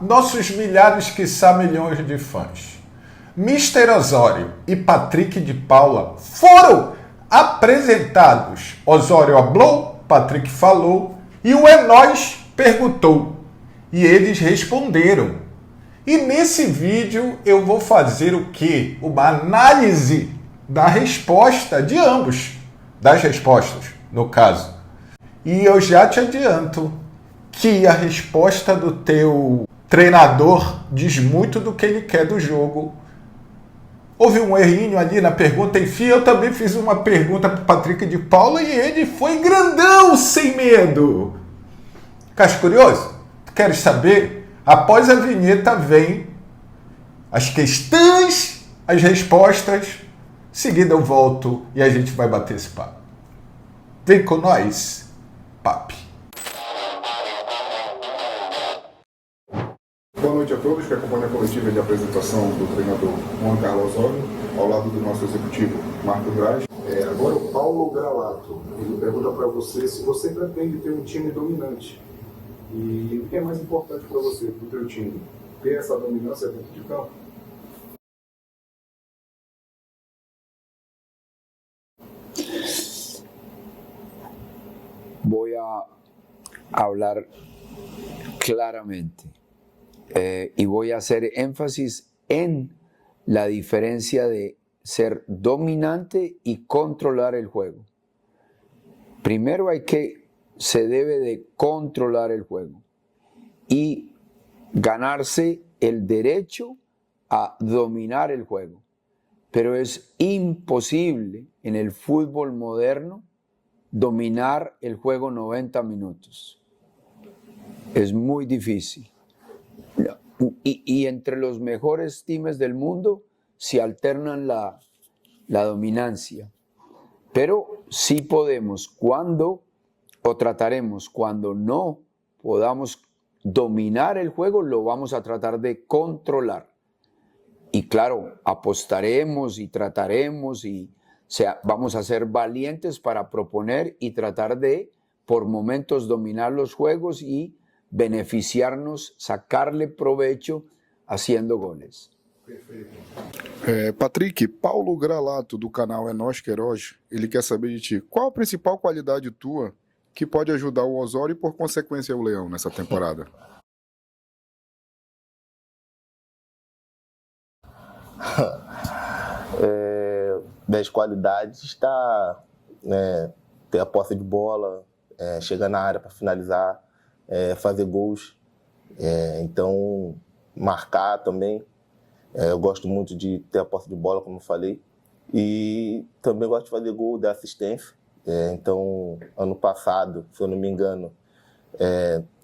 nossos milhares, quiçá milhões de fãs. Mister Osório e Patrick de Paula foram apresentados. Osório hablou, Patrick falou e o É Nóis perguntou. E eles responderam. E nesse vídeo eu vou fazer o quê? Uma análise da resposta de ambos. Das respostas, no caso. E eu já te adianto que a resposta do teu treinador diz muito do que ele quer do jogo. Houve um errinho ali na pergunta, enfim, eu também fiz uma pergunta para o Patrick de Paula e ele foi grandão, sem medo. Ficaste curioso? Queres saber? Após a vinheta vem as questões, as respostas. Em seguida eu volto e a gente vai bater esse papo. Vem com nós, papi. Boa noite a todos que acompanham a coletiva de apresentação do treinador Juan Carlos Osório, ao lado do nosso executivo Marco Braz. Agora o Paulo Gralato, ele pergunta para você se você pretende ter um time dominante. E o que é mais importante para você, para o teu time? Ter essa dominância dentro de campo? Voy a hablar claramente y voy a hacer énfasis en la diferencia de ser dominante y controlar el juego. Primero se debe de controlar el juego y ganarse el derecho a dominar el juego. Pero es imposible en el fútbol moderno dominar el juego 90 minutos. Es muy difícil. Y entre los mejores teams del mundo se alternan la dominancia. Pero sí podemos, trataremos, cuando no podamos dominar el juego, lo vamos a tratar de controlar. Y claro, apostaremos y trataremos vamos a ser valientes para proponer y tratar de, por momentos, dominar los juegos y beneficiarnos, sacarle provecho haciendo goles. Perfeito. Patrick, Paulo Gralato, do canal É Nóis Queiroz, ele quer saber de ti, qual a principal qualidade tua que pode ajudar o Osório e, por consequência, o Leão nessa temporada? Das qualidades está ter a posse de bola, chegar na área para finalizar, fazer gols, então marcar também. Eu gosto muito de ter a posse de bola, como eu falei, e também gosto de fazer gol, dar assistência. Então, ano passado, se eu não me engano,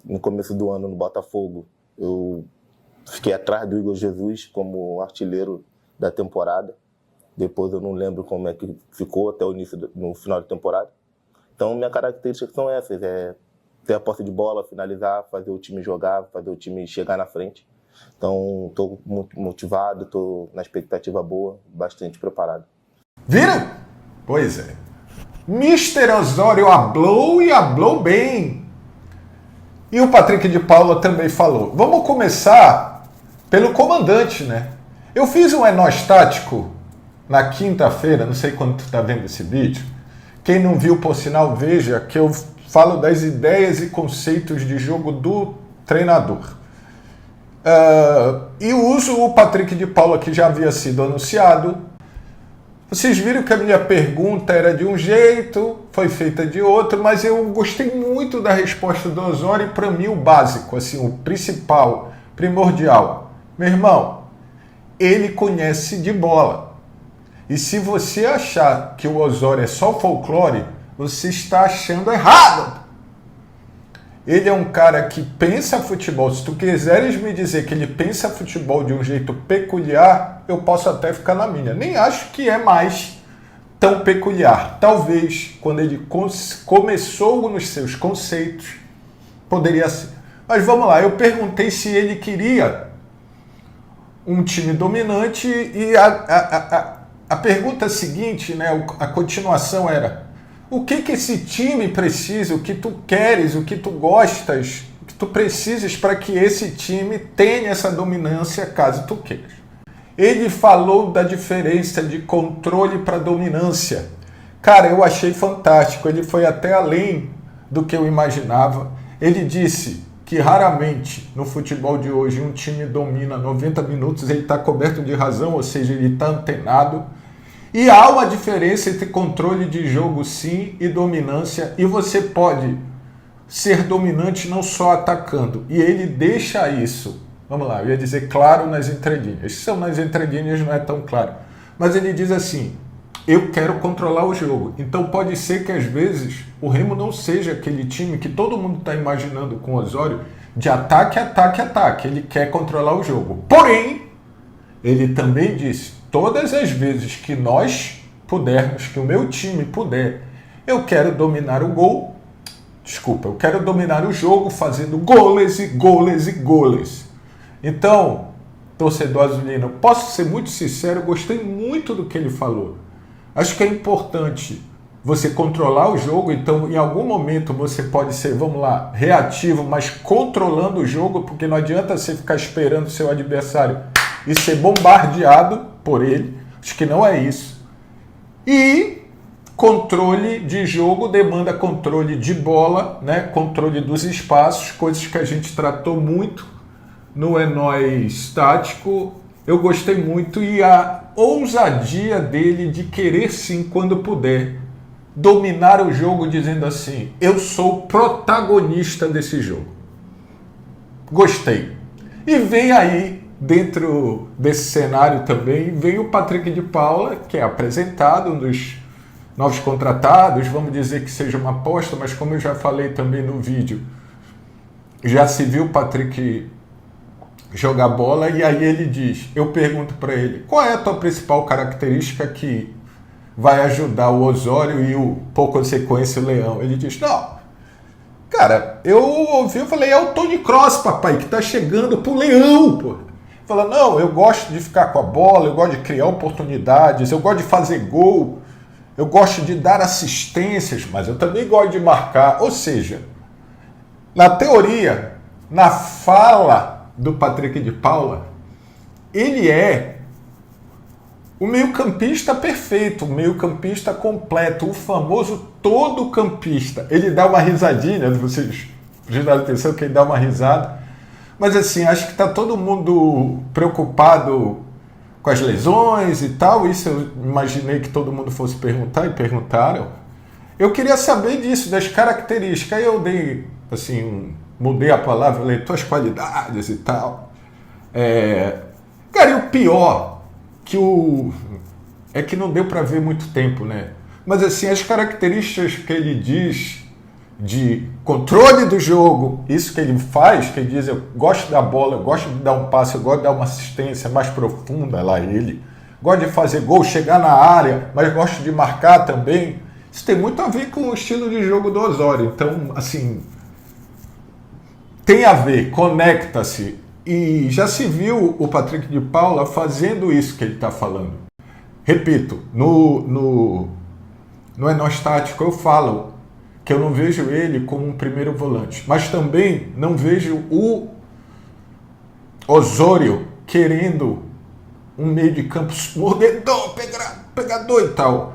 no começo do ano no Botafogo, eu fiquei atrás do Igor Jesus como artilheiro da temporada. Depois eu não lembro como é que ficou até no final da temporada. Então, minhas características são essas, ter a posse de bola, finalizar, fazer o time jogar, fazer o time chegar na frente. Então, estou muito motivado, estou na expectativa boa, bastante preparado. Viram? Pois é. Mister Osório hablou e hablou bem. E o Patrick de Paula também falou. Vamos começar pelo comandante, né? Eu fiz um É Nóis tático na quinta-feira, não sei quando tu está vendo esse vídeo. Quem não viu, por sinal, veja que eu falo das ideias e conceitos de jogo do treinador. E uso o Patrick de Paula, que já havia sido anunciado. Vocês viram que a minha pergunta era de um jeito, foi feita de outro, mas eu gostei muito da resposta do Osório e, para mim, o básico, assim, o principal, primordial. Meu irmão, ele conhece de bola. E se você achar que o Osório é só folclore, você está achando errado. Ele é um cara que pensa futebol. Se tu quiseres me dizer que ele pensa futebol de um jeito peculiar, eu posso até ficar na minha. Nem acho que é mais tão peculiar. Talvez, quando ele começou nos seus conceitos, poderia ser. Mas vamos lá, eu perguntei se ele queria um time dominante e a pergunta seguinte, né, a continuação era: o que esse time precisa, o que tu queres, o que tu gostas, o que tu precisas para que esse time tenha essa dominância caso tu queiras. Ele falou da diferença de controle para dominância. Cara, eu achei fantástico. Ele foi até além do que eu imaginava. Ele disse que raramente no futebol de hoje um time domina 90 minutos, ele está coberto de razão, ou seja, ele está antenado. E há uma diferença entre controle de jogo sim e dominância, e você pode ser dominante não só atacando. E ele deixa isso, vamos lá, eu ia dizer claro nas entrelinhas. Se são nas entrelinhas não é tão claro. Mas ele diz assim, eu quero controlar o jogo. Então pode ser que às vezes o Remo não seja aquele time que todo mundo está imaginando com o Osório de ataque, ataque, ataque. Ele quer controlar o jogo. Porém, ele também disse, todas as vezes que nós pudermos, que o meu time puder, eu quero dominar o gol. Desculpa, eu quero dominar o jogo fazendo goles e goles e goles. Então, torcedor azulino, posso ser muito sincero, eu gostei muito do que ele falou. Acho que é importante você controlar o jogo, então em algum momento você pode ser, vamos lá, reativo, mas controlando o jogo, porque não adianta você ficar esperando o seu adversário e ser bombardeado por ele. Acho que não é isso. E controle de jogo demanda controle de bola, né? Controle dos espaços, coisas que a gente tratou muito no É Nóis Tático. Eu gostei muito e a ousadia dele de querer sim, quando puder, dominar o jogo dizendo assim, eu sou protagonista desse jogo. Gostei. E vem aí, dentro desse cenário também, vem o Patrick de Paula, que é apresentado, um dos novos contratados, vamos dizer que seja uma aposta, mas como eu já falei também no vídeo, já se viu o Patrick jogar bola, e aí ele diz, eu pergunto para ele, qual é a tua principal característica que vai ajudar o Osório e por consequência o Leão? Ele diz, não, cara, eu ouvi, eu falei, é o Tony Kroos, papai, que tá chegando pro Leão, pô. Fala, não, eu gosto de ficar com a bola, eu gosto de criar oportunidades, eu gosto de fazer gol, eu gosto de dar assistências, mas eu também gosto de marcar. Ou seja, na teoria, na fala do Patrick de Paula, ele é o meio-campista perfeito, o meio-campista completo, o famoso todo-campista. Ele dá uma risadinha, vocês prestaram atenção que ele dá uma risada, mas assim, acho que está todo mundo preocupado com as lesões e tal, isso eu imaginei que todo mundo fosse perguntar e perguntaram. Eu queria saber disso, das características, aí eu dei, assim, mudei a palavra, falei, tuas qualidades e tal. Cara, e o pior, é que não deu para ver muito tempo, né? Mas assim, as características que ele diz de controle do jogo, isso que ele faz, que ele diz, eu gosto da bola, eu gosto de dar um passe, eu gosto de dar uma assistência mais profunda, lá ele, gosto de fazer gol, chegar na área, mas gosto de marcar também. Isso tem muito a ver com o estilo de jogo do Osório. Então, assim, tem a ver, conecta-se. E já se viu o Patrick de Paula fazendo isso que ele está falando. Repito, no É Nóis Tático eu falo que eu não vejo ele como um primeiro volante, mas também não vejo o Osório querendo um meio de campo mordedor, pegador e tal.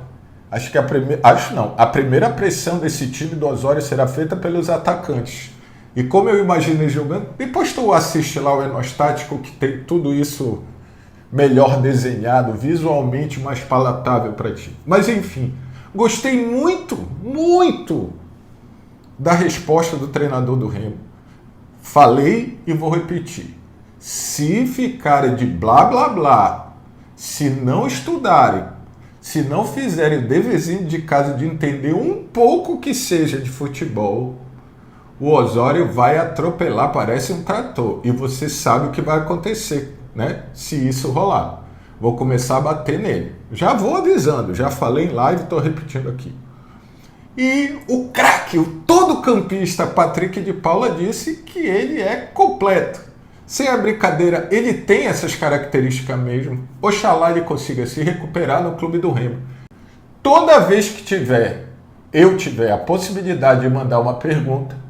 Acho que a primeira pressão desse time do Osório será feita pelos atacantes. E como eu imaginei jogando, depois tu assiste lá o É Nóis Tático, que tem tudo isso melhor desenhado, visualmente mais palatável para ti. Mas enfim, gostei muito, muito da resposta do treinador do Remo. Falei e vou repetir. Se ficarem de blá blá blá, se não estudarem, se não fizerem o deverzinho de casa de entender um pouco que seja de futebol, o Osório vai atropelar, parece um trator. E você sabe o que vai acontecer, né? Se isso rolar. Vou começar a bater nele. Já vou avisando, já falei em live, estou repetindo aqui. E o craque, o todo-campista Patrick de Paula disse que ele é completo. Sem a brincadeira, ele tem essas características mesmo. Oxalá ele consiga se recuperar no clube do Remo. Toda vez que eu tiver a possibilidade de mandar uma pergunta,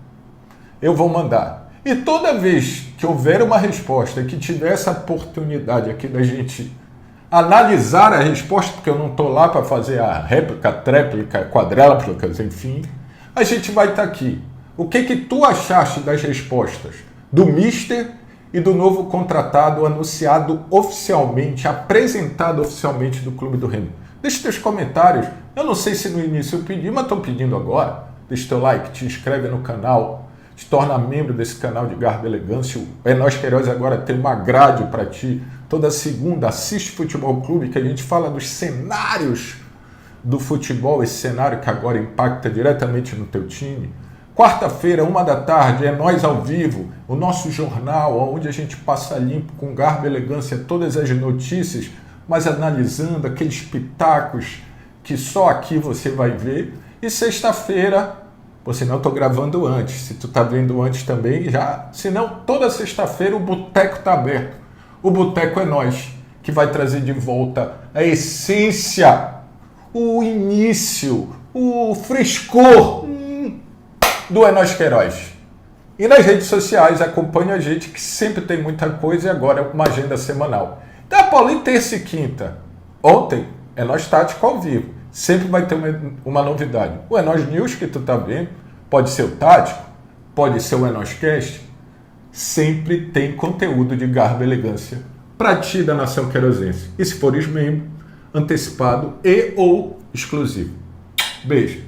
eu vou mandar. E toda vez que houver uma resposta, que tiver essa oportunidade aqui da gente analisar a resposta, porque eu não estou lá para fazer a réplica, tréplica, quadréplicas, enfim, a gente vai estar aqui. O que tu achaste das respostas do Mister e do novo contratado anunciado oficialmente, apresentado oficialmente do Clube do Remo? Deixa teus comentários. Eu não sei se no início eu pedi, mas estou pedindo agora. Deixa teu like, te inscreve no canal, te torna membro desse canal de Garbo e Elegância. O É Nós Queiroz agora tem uma grade para ti. Toda segunda assiste Futebol Clube, que a gente fala dos cenários do futebol, esse cenário que agora impacta diretamente no teu time. Quarta-feira, 13h, É Nós ao Vivo, o nosso jornal, onde a gente passa limpo com Garbo e Elegância todas as notícias, mas analisando aqueles pitacos que só aqui você vai ver. E sexta-feira, se não estou gravando antes, se tu está vendo antes também, já, se não, toda sexta-feira o Boteco está aberto. O Boteco é Nós, que vai trazer de volta a essência, o início, o frescor do É Nós Queiroz. E nas redes sociais, acompanha a gente que sempre tem muita coisa e agora é uma agenda semanal. Então, Paulinho, terça e quinta. Ontem, É Nós Tático ao vivo. Sempre vai ter uma novidade. O É Nós News que tu tá vendo, pode ser o Tático, pode ser o É Nós Cast, sempre tem conteúdo de Garbo e Elegância para ti da Nação Queirozense. E se fores membro, antecipado e ou exclusivo. Beijo.